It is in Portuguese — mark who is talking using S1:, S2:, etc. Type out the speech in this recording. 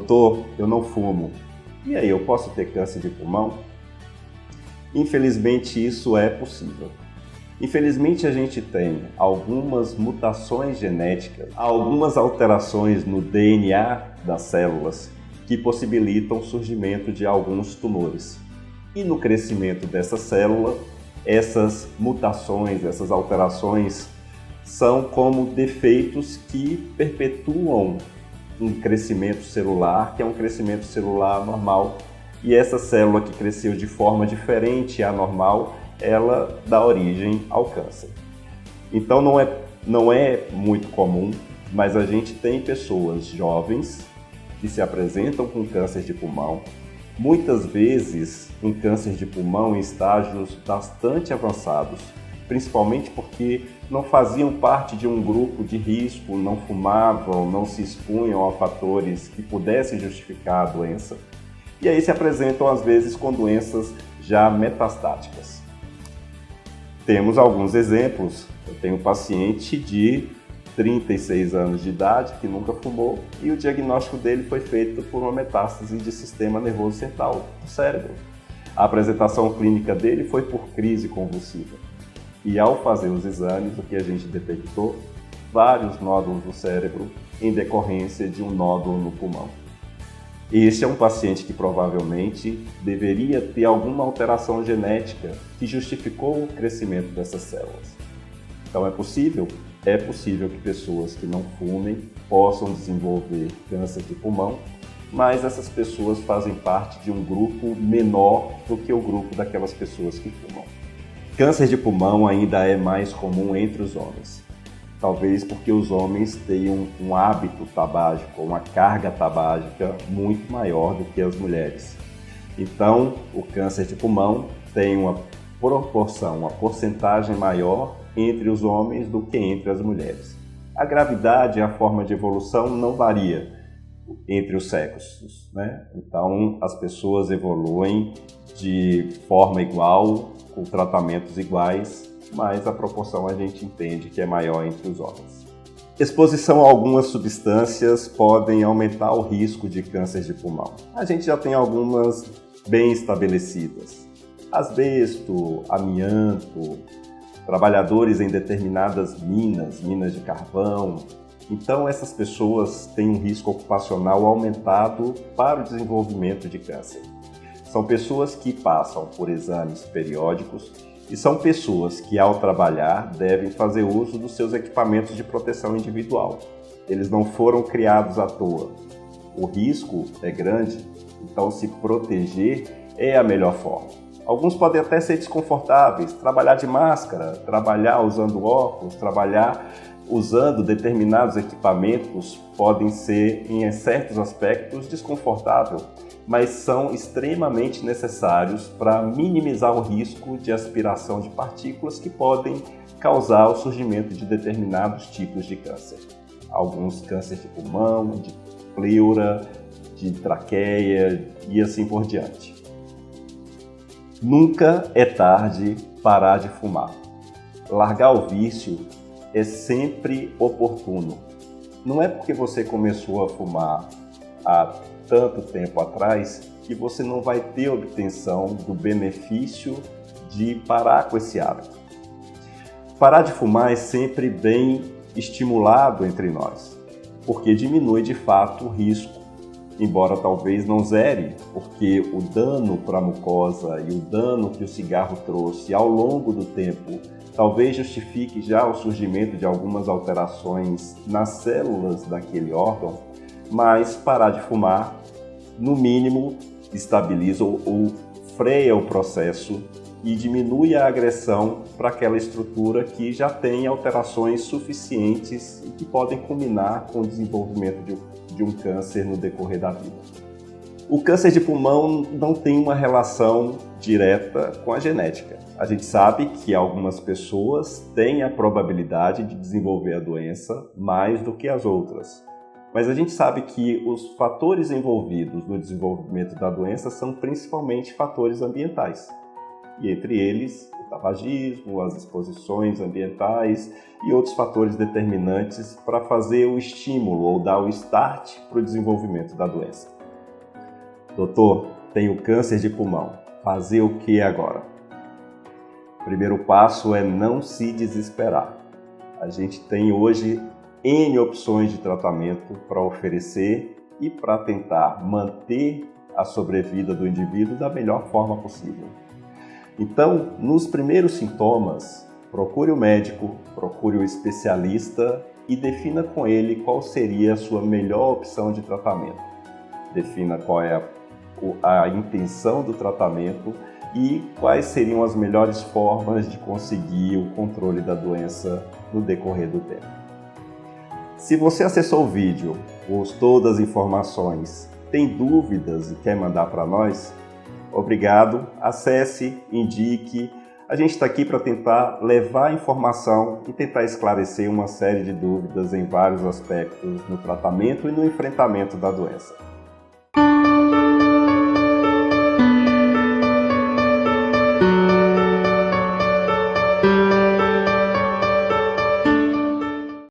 S1: doutor, eu não fumo. E aí, eu posso ter câncer de pulmão? Infelizmente, isso é possível. Infelizmente, a gente tem algumas mutações genéticas, algumas alterações no DNA das células que possibilitam o surgimento de alguns tumores. E no crescimento dessa célula, essas mutações, essas alterações são como defeitos que perpetuam um crescimento celular, que é um crescimento celular normal. E essa célula que cresceu de forma diferente, anormal, ela dá origem ao câncer. Então não é muito comum, mas a gente tem pessoas jovens que se apresentam com câncer de pulmão, muitas vezes um câncer de pulmão em estágios bastante avançados, principalmente porque não faziam parte de um grupo de risco, não fumavam, não se expunham a fatores que pudessem justificar a doença. E aí se apresentam às vezes com doenças já metastáticas. Temos alguns exemplos. Eu tenho um paciente de 36 anos de idade que nunca fumou e o diagnóstico dele foi feito por uma metástase de sistema nervoso central do cérebro. A apresentação clínica dele foi por crise convulsiva. E ao fazer os exames, o que a gente detectou? Vários nódulos do cérebro em decorrência de um nódulo no pulmão. Este é um paciente que provavelmente deveria ter alguma alteração genética que justificou o crescimento dessas células. Então é possível? É possível que pessoas que não fumem possam desenvolver câncer de pulmão, mas essas pessoas fazem parte de um grupo menor do que o grupo daquelas pessoas que fumam. Câncer de pulmão ainda é mais comum entre os homens. Talvez porque os homens tenham um hábito tabágico, uma carga tabágica muito maior do que as mulheres. Então, o câncer de pulmão tem uma proporção, uma porcentagem maior entre os homens do que entre as mulheres. A gravidade e a forma de evolução não varia entre os sexos, né? Então, as pessoas evoluem de forma igual, com tratamentos iguais, mas a proporção a gente entende que é maior entre os homens. Exposição a algumas substâncias podem aumentar o risco de câncer de pulmão. A gente já tem algumas bem estabelecidas. Asbesto, amianto, trabalhadores em determinadas minas de carvão. Então essas pessoas têm um risco ocupacional aumentado para o desenvolvimento de câncer. São pessoas que passam por exames periódicos e são pessoas que, ao trabalhar, devem fazer uso dos seus equipamentos de proteção individual. Eles não foram criados à toa. O risco é grande, então se proteger é a melhor forma. Alguns podem até ser desconfortáveis, trabalhar de máscara, trabalhar usando óculos, trabalhar usando determinados equipamentos podem ser, em certos aspectos, desconfortáveis, mas são extremamente necessários para minimizar o risco de aspiração de partículas que podem causar o surgimento de determinados tipos de câncer. Alguns cânceres de pulmão, de pleura, de traqueia e assim por diante. Nunca é tarde parar de fumar. Largar o vício é sempre oportuno. Não é porque você começou a fumar há tanto tempo atrás que você não vai ter obtenção do benefício de parar com esse hábito. Parar de fumar é sempre bem estimulado entre nós, porque diminui de fato o risco, embora talvez não zere, porque o dano para a mucosa e o dano que o cigarro trouxe ao longo do tempo talvez justifique já o surgimento de algumas alterações nas células daquele órgão, mas parar de fumar, no mínimo, estabiliza ou freia o processo e diminui a agressão para aquela estrutura que já tem alterações suficientes e que podem culminar com o desenvolvimento de um câncer no decorrer da vida. O câncer de pulmão não tem uma relação direta com a genética. A gente sabe que algumas pessoas têm a probabilidade de desenvolver a doença mais do que as outras. Mas a gente sabe que os fatores envolvidos no desenvolvimento da doença são principalmente fatores ambientais. E entre eles, o tabagismo, as exposições ambientais e outros fatores determinantes para fazer o estímulo ou dar o start para o desenvolvimento da doença. Doutor, tenho câncer de pulmão. Fazer o que agora? O primeiro passo é não se desesperar. A gente tem hoje N opções de tratamento para oferecer e para tentar manter a sobrevida do indivíduo da melhor forma possível. Então, nos primeiros sintomas, procure o médico, procure o especialista e defina com ele qual seria a sua melhor opção de tratamento. Defina qual é a intenção do tratamento e quais seriam as melhores formas de conseguir o controle da doença no decorrer do tempo. Se você acessou o vídeo, gostou das informações, tem dúvidas e quer mandar para nós, obrigado, acesse, indique. A gente está aqui para tentar levar informação e tentar esclarecer uma série de dúvidas em vários aspectos no tratamento e no enfrentamento da doença.